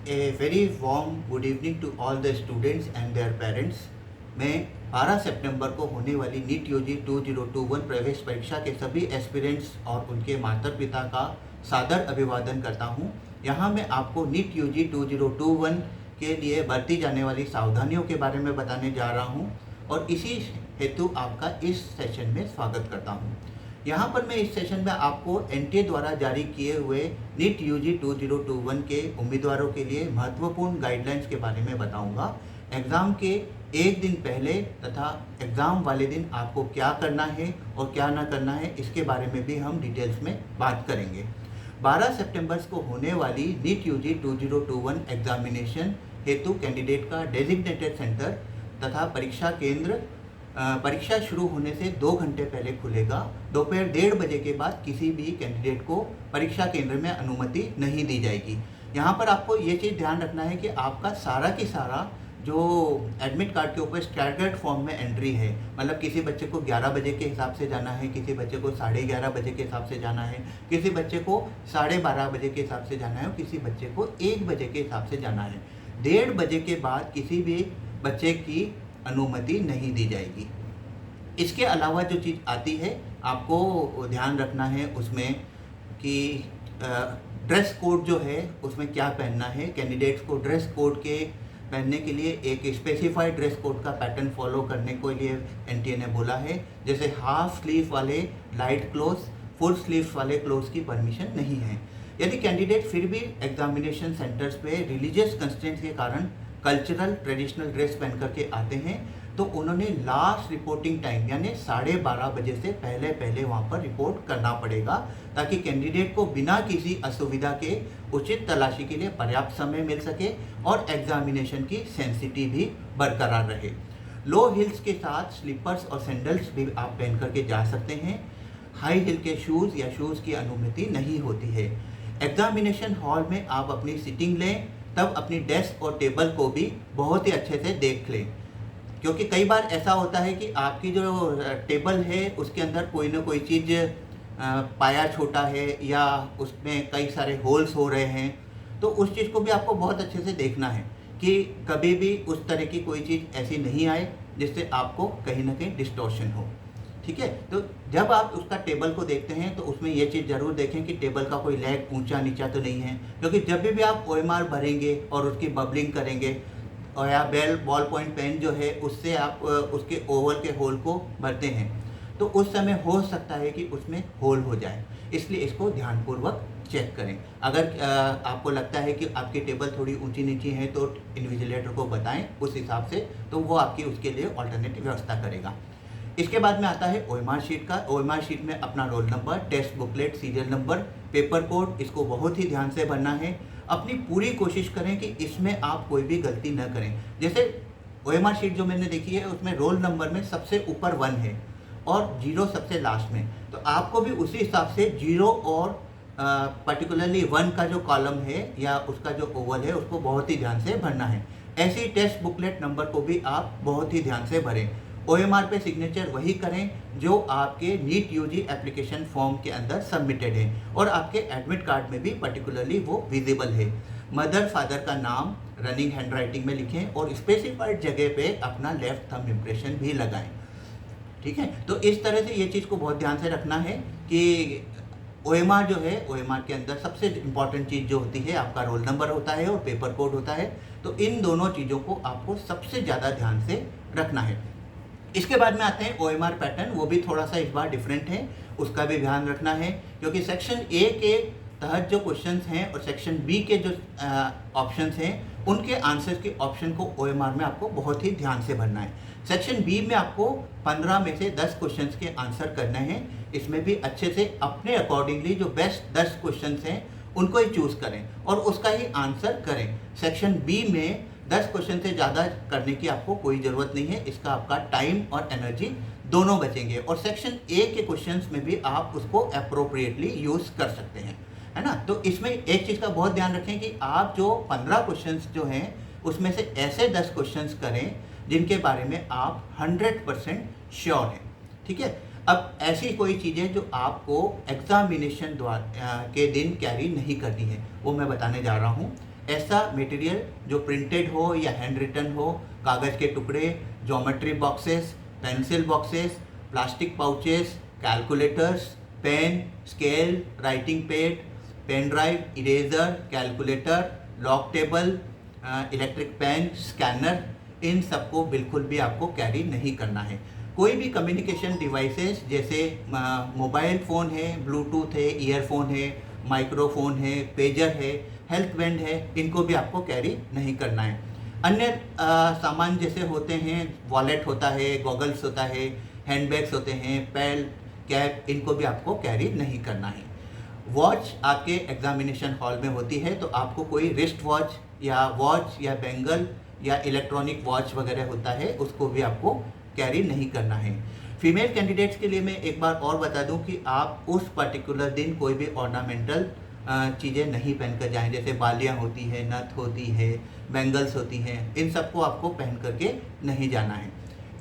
A very warm good evening to all the students and their parents. मैं 12 सितंबर को होने वाली नीट यूजी 2021 प्रवेश परीक्षा के सभी एस्पिरेंट्स और उनके माता पिता का सादर अभिवादन करता हूं। यहां मैं आपको नीट यूजी 2021 के लिए बरती जाने वाली सावधानियों के बारे में बताने जा रहा हूं और इसी हेतु आपका इस सेशन में स्वागत करता हूं। यहाँ पर मैं इस सेशन में आपको एनटीए द्वारा जारी किए हुए नीट यूजी 2021 के उम्मीदवारों के लिए महत्वपूर्ण गाइडलाइंस के बारे में बताऊंगा। एग्ज़ाम के एक दिन पहले तथा एग्ज़ाम वाले दिन आपको क्या करना है और क्या ना करना है, इसके बारे में भी हम डिटेल्स में बात करेंगे। 12 सितंबर को होने वाली नीट यूजी 2021 एग्जामिनेशन हेतु कैंडिडेट का डेजिग्नेटेड सेंटर तथा परीक्षा केंद्र परीक्षा शुरू होने से 2 घंटे पहले खुलेगा। दोपहर 1:30 बजे के बाद किसी भी कैंडिडेट को परीक्षा केंद्र में अनुमति नहीं दी जाएगी। यहाँ पर आपको ये चीज़ ध्यान रखना है कि आपका सारा की सारा जो एडमिट कार्ड के ऊपर स्टैगर्ड फॉर्म में एंट्री है, मतलब किसी बच्चे को 11 बजे के हिसाब से जाना है, किसी बच्चे को 11:30 बजे के हिसाब से जाना है, किसी बच्चे को 12:30 बजे के हिसाब से जाना है और किसी बच्चे को 1 बजे के हिसाब से जाना है। 1:30 बजे के बाद किसी भी बच्चे की अनुमति नहीं दी जाएगी। इसके अलावा जो चीज़ आती है आपको ध्यान रखना है उसमें कि ड्रेस कोड जो है उसमें क्या पहनना है। कैंडिडेट्स को ड्रेस कोड के पहनने के लिए एक स्पेसिफाइड ड्रेस कोड का पैटर्न फॉलो करने के लिए एनटीए ने बोला है। जैसे हाफ स्लीव वाले लाइट क्लोथ्स, फुल स्लीव्स वाले क्लोथ्स की परमिशन नहीं है। यदि कैंडिडेट फिर भी एग्जामिनेशन सेंटर्स पे रिलीजियस कंस्ट्रेंट्स के कारण कल्चरल ट्रेडिशनल ड्रेस पहन करके आते हैं तो उन्होंने लास्ट रिपोर्टिंग टाइम यानी 12:30 बजे से पहले वहाँ पर रिपोर्ट करना पड़ेगा, ताकि कैंडिडेट को बिना किसी असुविधा के उचित तलाशी के लिए पर्याप्त समय मिल सके और एग्जामिनेशन की सेंसिटिविटी भी बरकरार रहे। लो हिल्स के साथ स्लीपर्स और सैंडल्स भी आप पहन करके जा सकते हैं। हाई हिल के शूज़ या शूज़ की अनुमति नहीं होती है। एग्जामिनेशन हॉल में आप अपनी सीटिंग लें, तब अपनी डेस्क और टेबल को भी बहुत ही अच्छे से देख लें, क्योंकि कई बार ऐसा होता है कि आपकी जो टेबल है उसके अंदर कोई ना कोई चीज़ पाया छोटा है या उसमें कई सारे होल्स हो रहे हैं, तो उस चीज़ को भी आपको बहुत अच्छे से देखना है कि कभी भी उस तरह की कोई चीज़ ऐसी नहीं आए जिससे आपको कहीं ना कहीं डिस्टॉर्शन हो। ठीक है, तो जब आप उसका टेबल को देखते हैं तो उसमें ये चीज़ ज़रूर देखें कि टेबल का कोई लेग ऊंचा नीचा तो नहीं है, क्योंकि जब भी आप ओएमआर भरेंगे और उसकी बबलिंग करेंगे और या बॉल पॉइंट पेन जो है उससे आप उसके ओवल के होल को भरते हैं तो उस समय हो सकता है कि उसमें होल हो जाए, इसलिए इसको ध्यानपूर्वक चेक करें। अगर आपको लगता है कि आपकी टेबल थोड़ी ऊंची नीची है तो इन्विजिलेटर को बताएं, उस हिसाब से तो वो आपकी उसके लिए ऑल्टरनेटिव व्यवस्था करेगा। इसके बाद में आता है ओएमआर शीट का। ओएमआर शीट में अपना roll number, test booklet, serial number, paper code, इसको बहुत ही ध्यान से भरना है। अपनी पूरी कोशिश करें कि इसमें आप कोई भी गलती न करें। जैसे ओएमआर शीट जो मैंने देखी है उसमें रोल नंबर में सबसे ऊपर 1 है और 0 सबसे लास्ट में, तो आपको भी उसी हिसाब से 0 और पर्टिकुलरली 1 का जो कॉलम है या उसका जो ओवल है उसको बहुत ही ध्यान से भरना है। ऐसे ही टेस्ट बुकलेट नंबर को भी आप बहुत ही ध्यान से भरें। ओएमआर पे सिग्नेचर वही करें जो आपके नीट यूजी एप्लीकेशन फॉर्म के अंदर सबमिटेड है और आपके एडमिट कार्ड में भी पर्टिकुलरली वो विजिबल है। मदर फादर का नाम रनिंग हैंडराइटिंग में लिखें और स्पेसिफाइड जगह पे अपना लेफ्ट थंब इम्प्रेशन भी लगाएं। ठीक है, तो इस तरह से ये चीज़ को बहुत ध्यान से रखना है कि ओएमआर जो है, ओएमआर के अंदर सबसे इम्पॉर्टेंट चीज़ जो होती है आपका रोल नंबर होता है और पेपर कोड होता है, तो इन दोनों चीज़ों को आपको सबसे ज़्यादा ध्यान से रखना है। इसके बाद में आते हैं ओएमआर पैटर्न, वो भी थोड़ा सा इस बार डिफरेंट है, उसका भी ध्यान रखना है, क्योंकि सेक्शन ए के तहत जो क्वेश्चंस हैं और सेक्शन बी के जो ऑप्शंस हैं उनके आंसर्स के ऑप्शन को ओएमआर में आपको बहुत ही ध्यान से भरना है। सेक्शन बी में आपको 15 में से 10 क्वेश्चंस के आंसर करने हैं। इसमें भी अच्छे से अपने अकॉर्डिंगली जो बेस्ट 10 क्वेश्चंस हैं उनको ही चूज़ करें और उसका ही आंसर करें। सेक्शन बी में 10 क्वेश्चन से ज़्यादा करने की आपको कोई ज़रूरत नहीं है, इसका आपका टाइम और एनर्जी दोनों बचेंगे और सेक्शन ए के क्वेश्चंस में भी आप उसको अप्रोप्रिएटली यूज़ कर सकते हैं, है ना। तो इसमें एक चीज़ का बहुत ध्यान रखें कि आप जो 15 क्वेश्चंस जो हैं उसमें से ऐसे 10 क्वेश्चंस करें जिनके बारे में आप 100% श्योर हैं। ठीक है, अब ऐसी कोई चीज़ें जो आपको एग्जामिनेशन के दिन कैरी नहीं करनी है वो मैं बताने जा रहा हूँ। ऐसा मटेरियल जो प्रिंटेड हो या हैंड रिटन हो, कागज़ के टुकड़े, geometry boxes, pencil boxes, plastic pouches, calculators, pen, scale, writing pad, pen drive, eraser, calculator, lock table, electric pen, scanner, इन सबको बिल्कुल भी आपको कैरी नहीं करना है। कोई भी कम्युनिकेशन डिवाइसेस जैसे मोबाइल फ़ोन है, ब्लूटूथ है, ईयरफोन है, माइक्रोफोन है, पेजर है, हेल्थ बैंड है, इनको भी आपको कैरी नहीं करना है। अन्य सामान जैसे होते हैं, वॉलेट होता है, गॉगल्स होता है, हैंडबैग्स होते हैं, पेन, कैप, इनको भी आपको कैरी नहीं करना है। वॉच आपके एग्जामिनेशन हॉल में होती है, तो आपको कोई रिस्ट वॉच या बेंगल या इलेक्ट्रॉनिक वॉच वगैरह होता है, उसको भी आपको कैरी नहीं करना है। फीमेल कैंडिडेट्स के लिए मैं एक बार और बता दूं कि आप उस पर्टिकुलर दिन कोई भी ऑर्नामेंटल चीज़ें नहीं पहन कर जाएं, जैसे बालियाँ होती है, नथ होती है, बैंगल्स होती हैं, इन सबको आपको पहन करके नहीं जाना है।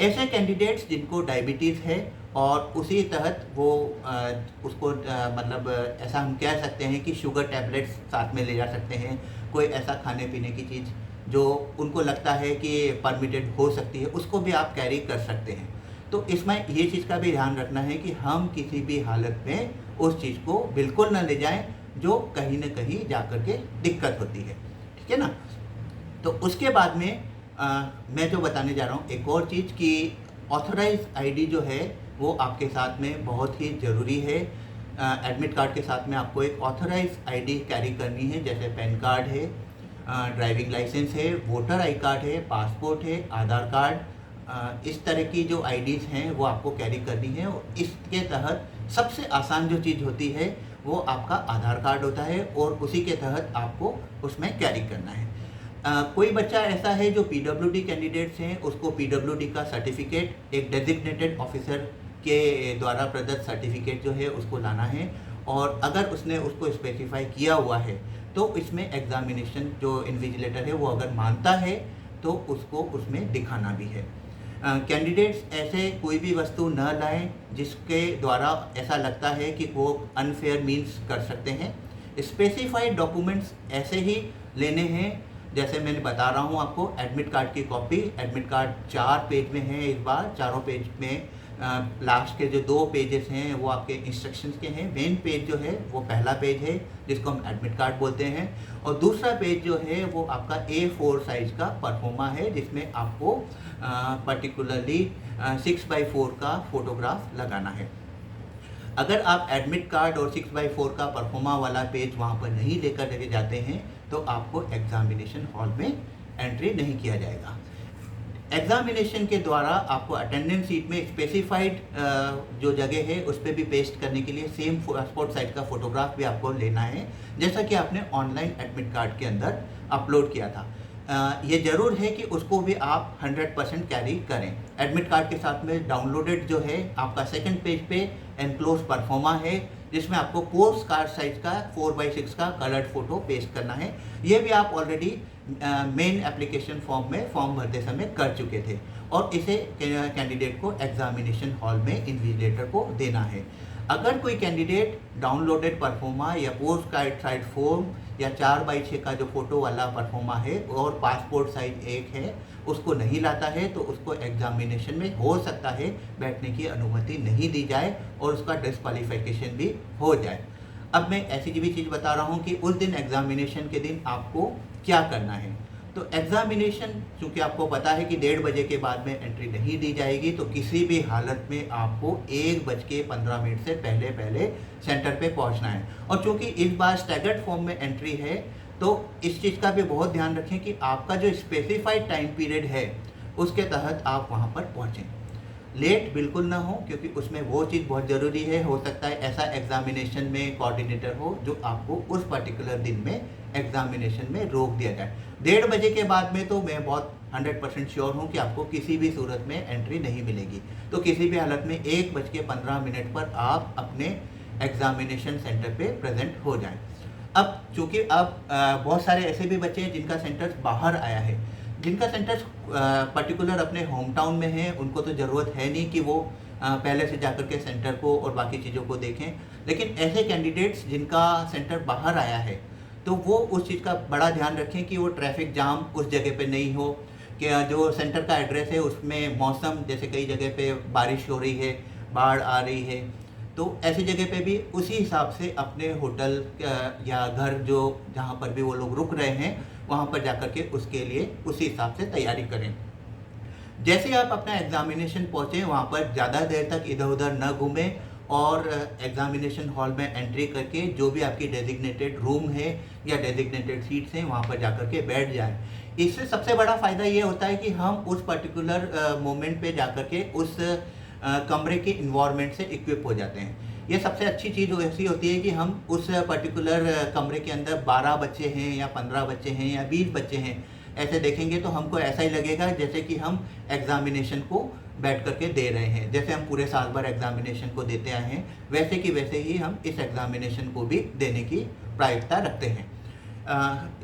ऐसे कैंडिडेट्स जिनको डायबिटीज़ है और उसी तहत वो उसको मतलब ऐसा हम कह सकते हैं कि शुगर टैबलेट्स साथ में ले जा सकते हैं, कोई ऐसा खाने पीने की चीज़ जो उनको लगता है कि परमिटेड हो सकती है, उसको भी आप कैरी कर सकते हैं। तो इसमें ये चीज़ का भी ध्यान रखना है कि हम किसी भी हालत में उस चीज़ को बिल्कुल ना ले जाएं जो कहीं ना कहीं जा कर के दिक्कत होती है, ठीक है ना। तो उसके बाद में मैं जो बताने जा रहा हूँ एक और चीज़ कि ऑथराइज आईडी जो है वो आपके साथ में बहुत ही ज़रूरी है। एडमिट कार्ड के साथ में आपको एक ऑथराइज आईडी कैरी करनी है, जैसे पैन कार्ड है, ड्राइविंग लाइसेंस है, वोटर आई कार्ड है, पासपोर्ट है, आधार कार्ड, इस तरह की जो आईडीज़ हैं वो आपको कैरी करनी है। और इसके तहत सबसे आसान जो चीज़ होती है वो आपका आधार कार्ड होता है और उसी के तहत आपको उसमें कैरी करना है। कोई बच्चा ऐसा है जो पीडब्ल्यूडी कैंडिडेट्स हैं, उसको पीडब्ल्यूडी का सर्टिफिकेट, एक डेजिग्नेटेड ऑफिसर के द्वारा प्रदत्त सर्टिफिकेट जो है उसको लाना है। और अगर उसने उसको स्पेसिफाई किया हुआ है तो इसमें एग्जामिनेशन जो इन्विजिलेटर है वो अगर मानता है तो उसको उसमें दिखाना भी है। कैंडिडेट्स ऐसे कोई भी वस्तु न लाएं जिसके द्वारा ऐसा लगता है कि वो अनफेयर मीन्स कर सकते हैं। स्पेसिफाइड डॉक्यूमेंट्स ऐसे ही लेने हैं, जैसे मैंने बता रहा हूँ आपको, एडमिट कार्ड की कॉपी। एडमिट कार्ड 4 पेज में है, इस बार चारों पेज में लास्ट के जो 2 पेजेस हैं वो आपके इंस्ट्रक्शंस के हैं। मेन पेज जो है वो पहला पेज है जिसको हम एडमिट कार्ड बोलते हैं, और दूसरा पेज जो है वो आपका A4 साइज का परफॉर्मा है जिसमें आपको पर्टिकुलरली 6x4 का फोटोग्राफ लगाना है। अगर आप एडमिट कार्ड और 6x4 का परफॉर्मा वाला पेज वहाँ पर नहीं लेकर के जाते हैं तो आपको एग्जामिनेशन हॉल में एंट्री नहीं किया जाएगा। एग्जामिनेशन के द्वारा आपको अटेंडेंस सीट में स्पेसिफाइड जो जगह है उस पर भी पेस्ट करने के लिए सेम पासपोर्ट साइज का फोटोग्राफ भी आपको लेना है, जैसा कि आपने ऑनलाइन एडमिट कार्ड के अंदर अपलोड किया था। ये ज़रूर है कि उसको भी आप 100% कैरी करें। एडमिट कार्ड के साथ में डाउनलोडेड जो है आपका सेकंड पेज पे एनक्लोज परफॉर्मा है जिसमें आपको पोस्ट कार्ड साइज का 4x6 का कलर्ड फोटो पेस्ट करना है। ये भी आप ऑलरेडी मेन एप्लीकेशन फॉर्म में फॉर्म भरते समय कर चुके थे और इसे कैंडिडेट को एग्जामिनेशन हॉल में इन्विजिलेटर को देना है। अगर कोई कैंडिडेट डाउनलोडेड परफॉर्मा या पोस्ट कार्ड साइज फॉर्म या 4x6 का जो फोटो वाला परफॉर्मा है और पासपोर्ट साइज 1 है उसको नहीं लाता है तो उसको एग्जामिनेशन में हो सकता है बैठने की अनुमति नहीं दी जाए और उसका डिस्क्वालिफिकेशन भी हो जाए। अब मैं ऐसी भी चीज़ बता रहा हूँ कि उस दिन एग्जामिनेशन के दिन आपको क्या करना है। तो एग्जामिनेशन चूँकि आपको पता है कि 1:30 के बाद में एंट्री नहीं दी जाएगी, तो किसी भी हालत में आपको 1:15 से पहले सेंटर पे पहुंचना है। और चूँकि इस बार स्टैगर्ड फॉर्म में एंट्री है तो इस चीज़ का भी बहुत ध्यान रखें कि आपका जो स्पेसिफाइड टाइम पीरियड है उसके तहत आप वहाँ पर पहुँचें। लेट बिल्कुल ना हो, क्योंकि उसमें वो चीज़ बहुत ज़रूरी है। हो सकता है ऐसा एग्जामिनेशन में कोऑर्डिनेटर हो जो आपको उस पर्टिकुलर दिन में एग्जामिनेशन में रोक दिया जाए। 1:30 के बाद में तो मैं बहुत 100% श्योर हूँ कि आपको किसी भी सूरत में एंट्री नहीं मिलेगी। तो किसी भी हालत में 1:15 पर आप अपने एग्जामिनेशन सेंटर पे प्रेजेंट हो जाएं। अब चूँकि अब बहुत सारे ऐसे भी बच्चे हैं जिनका सेंटर बाहर आया है, जिनका सेंटर पर्टिकुलर अपने होम टाउन में है, उनको तो ज़रूरत है नहीं कि वो पहले से जाकर के सेंटर को और बाकी चीज़ों को देखें। लेकिन ऐसे कैंडिडेट्स जिनका सेंटर बाहर आया है तो वो उस चीज़ का बड़ा ध्यान रखें कि वो ट्रैफिक जाम उस जगह पे नहीं हो, कि जो सेंटर का एड्रेस है उसमें मौसम, जैसे कई जगह पे बारिश हो रही है, बाढ़ आ रही है, तो ऐसी जगह पे भी उसी हिसाब से अपने होटल या घर जो जहाँ पर भी वो लोग रुक रहे हैं वहाँ पर जाकर के उसके लिए उसी हिसाब से तैयारी करें। जैसे ही आप अपना एग्जामिनेशन पहुँचे वहाँ पर ज़्यादा देर तक इधर उधर न घूमें और एग्जामिनेशन हॉल में एंट्री करके जो भी आपकी डेजिग्नेटेड रूम है या डेजिग्नेटेड सीट्स हैं वहाँ पर जाकर के बैठ जाएं। इससे सबसे बड़ा फ़ायदा ये होता है कि हम उस पर्टिकुलर मोमेंट पे जाकर के उस कमरे के इन्वायरमेंट से इक्विप हो जाते हैं। ये सबसे अच्छी चीज़ ऐसी होती है कि हम उस पर्टिकुलर कमरे के अंदर 12 बच्चे हैं या 15 बच्चे हैं या 20 बच्चे हैं, ऐसे देखेंगे तो हमको ऐसा ही लगेगा जैसे कि हम एग्ज़ामिनेशन को बैठ करके दे रहे हैं। जैसे हम पूरे साल भर एग्ज़ामिनेशन को देते आए हैं वैसे कि वैसे ही हम इस एग्ज़ामिनेशन को भी देने की प्रायिकता रखते हैं।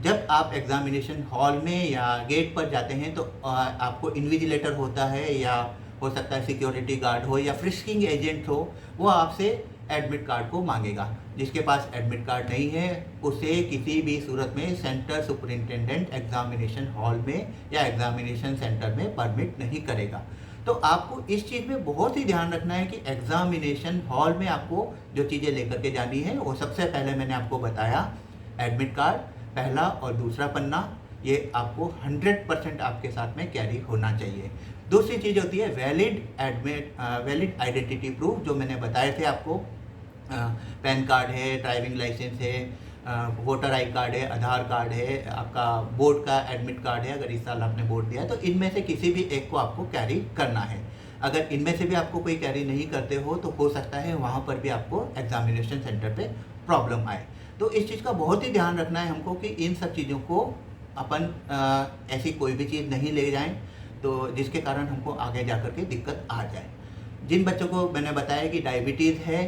जब आप एग्ज़ामिनेशन हॉल में या गेट पर जाते हैं तो आपको इन्विजिलेटर होता है या हो सकता है सिक्योरिटी गार्ड हो या फ्रिस्किंग एजेंट हो, वो आपसे एडमिट कार्ड को मांगेगा। जिसके पास एडमिट कार्ड नहीं है उसे किसी भी सूरत में सेंटर सुपरिंटेंडेंट एग्जामिनेशन हॉल में या एग्जामिनेशन सेंटर में परमिट नहीं करेगा। तो आपको इस चीज़ में बहुत ही ध्यान रखना है कि एग्जामिनेशन हॉल में आपको जो चीज़ें लेकर के जानी है वो सबसे पहले मैंने आपको बताया, एडमिट कार्ड पहला और दूसरा पन्ना, ये आपको 100% आपके साथ में कैरी होना चाहिए। दूसरी चीज़ होती है वैलिड आइडेंटिटी प्रूफ, जो मैंने बताए थे आपको, पैन कार्ड है, ड्राइविंग लाइसेंस है, वोटर आई कार्ड है, आधार कार्ड है, आपका बोर्ड का एडमिट कार्ड है अगर इस साल आपने बोर्ड दिया है, तो इनमें से किसी भी एक को आपको कैरी करना है। अगर इनमें से भी आपको कोई कैरी नहीं करते हो तो हो सकता है वहाँ पर भी आपको एग्जामिनेशन सेंटर पे प्रॉब्लम आए। तो इस चीज़ का बहुत ही ध्यान रखना है हमको कि इन सब चीज़ों को अपन ऐसी कोई भी चीज़ नहीं ले जाएं तो जिसके कारण हमको आगे जा कर के दिक्कत आ जाए। जिन बच्चों को मैंने बताया कि डायबिटीज़ है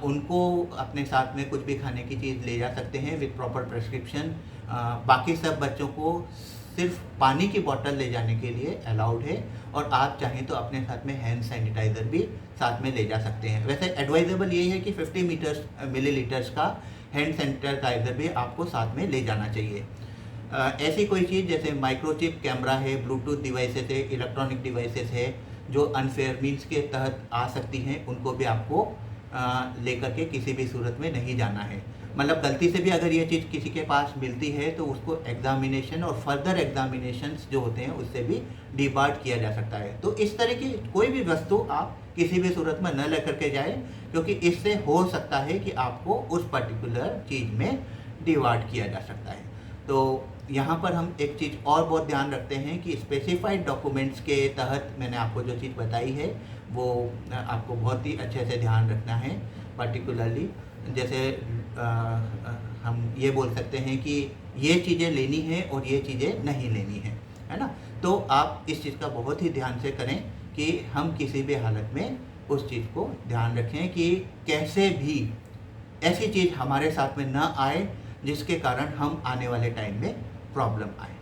उनको अपने साथ में कुछ भी खाने की चीज़ ले जा सकते हैं विद प्रॉपर प्रेस्क्रिप्शन। बाकी सब बच्चों को सिर्फ पानी की बोतल ले जाने के लिए अलाउड है और आप चाहें तो अपने साथ में हैंड सैनिटाइज़र भी साथ में ले जा सकते हैं। वैसे एडवाइजेबल यही है कि 50 मिलीलीटर्स का हैंड सैनिटाइज़र भी आपको साथ में ले जाना चाहिए। ऐसी कोई चीज़ जैसे माइक्रोचिप कैमरा है, ब्लूटूथ डिवाइसेस है, इलेक्ट्रॉनिक डिवाइसेस है जो अनफेयर मीन्स के तहत आ सकती हैं, उनको भी आपको लेकर के किसी भी सूरत में नहीं जाना है। मतलब गलती से भी अगर ये चीज़ किसी के पास मिलती है तो उसको एग्जामिनेशन और फर्दर एग्जामिनेशंस जो होते हैं उससे भी डिबार्ड किया जा सकता है। तो इस तरह की कोई भी वस्तु आप किसी भी सूरत में न लेकर के जाए क्योंकि इससे हो सकता है कि आपको उस पर्टिकुलर चीज़ में डिबार्ड किया जा सकता है। तो यहाँ पर हम एक चीज़ और बहुत ध्यान रखते हैं कि स्पेसिफाइड डॉक्यूमेंट्स के तहत मैंने आपको जो चीज़ बताई है वो आपको बहुत ही अच्छे से ध्यान रखना है। पर्टिकुलरली जैसे हम ये बोल सकते हैं कि ये चीज़ें लेनी है और ये चीज़ें नहीं लेनी है ना। तो आप इस चीज़ का बहुत ही ध्यान से करें कि हम किसी भी हालत में उस चीज़ को ध्यान रखें कि कैसे भी ऐसी चीज़ हमारे साथ में ना आए जिसके कारण हम आने वाले टाइम में प्रॉब्लम आए।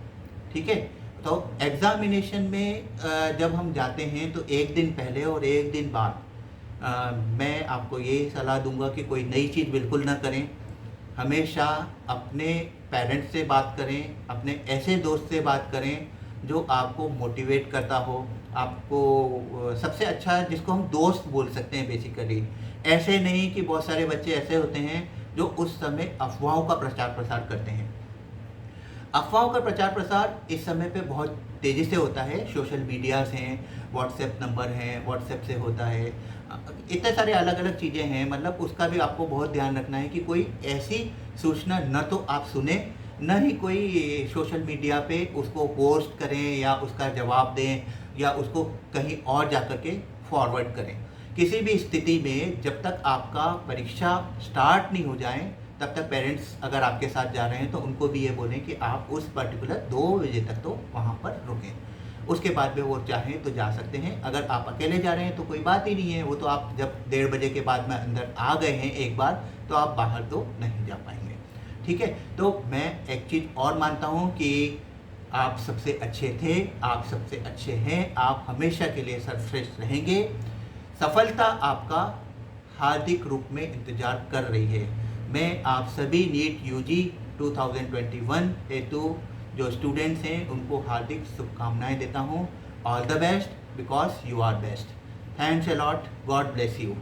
ठीक है, तो एग्ज़ामिनेशन में जब हम जाते हैं तो एक दिन पहले और एक दिन बाद मैं आपको यही सलाह दूंगा कि कोई नई चीज़ बिल्कुल ना करें। हमेशा अपने पेरेंट्स से बात करें, अपने ऐसे दोस्त से बात करें जो आपको मोटिवेट करता हो, आपको सबसे अच्छा जिसको हम दोस्त बोल सकते हैं बेसिकली। ऐसे नहीं कि बहुत सारे बच्चे ऐसे होते हैं जो उस समय अफवाहों का प्रचार प्रसार करते हैं। अफवाहों का प्रचार प्रसार इस समय पे बहुत तेज़ी से होता है। सोशल मीडियाज़ हैं, व्हाट्सएप नंबर हैं, व्हाट्सएप से होता है, इतने सारे अलग अलग चीज़ें हैं। मतलब उसका भी आपको बहुत ध्यान रखना है कि कोई ऐसी सूचना न तो आप सुने न ही कोई सोशल मीडिया पे उसको पोस्ट करें या उसका जवाब दें या उसको कहीं और जा कर के फॉरवर्ड करें। किसी भी स्थिति में जब तक आपका परीक्षा स्टार्ट नहीं हो जाए तब तक पेरेंट्स अगर आपके साथ जा रहे हैं तो उनको भी ये बोलें कि आप उस पर्टिकुलर 2 बजे तक तो वहाँ पर रुकें। उसके बाद में वो चाहें तो जा सकते हैं। अगर आप अकेले जा रहे हैं तो कोई बात ही नहीं है, वो तो आप जब 1:30 बजे के बाद में अंदर आ गए हैं एक बार तो आप बाहर तो नहीं जा पाएंगे। ठीक है, तो मैं एक चीज़ और मानता हूँ कि आप सबसे अच्छे थे, आप सबसे अच्छे हैं, आप हमेशा के लिए सर्वश्रेष्ठ रहेंगे। सफलता आपका हार्दिक रूप में इंतज़ार कर रही है। मैं आप सभी नीट यूजी 2021 हेतु जो स्टूडेंट्स हैं उनको हार्दिक शुभकामनाएं देता हूँ। All the best because you are best. Thanks a lot. God bless you.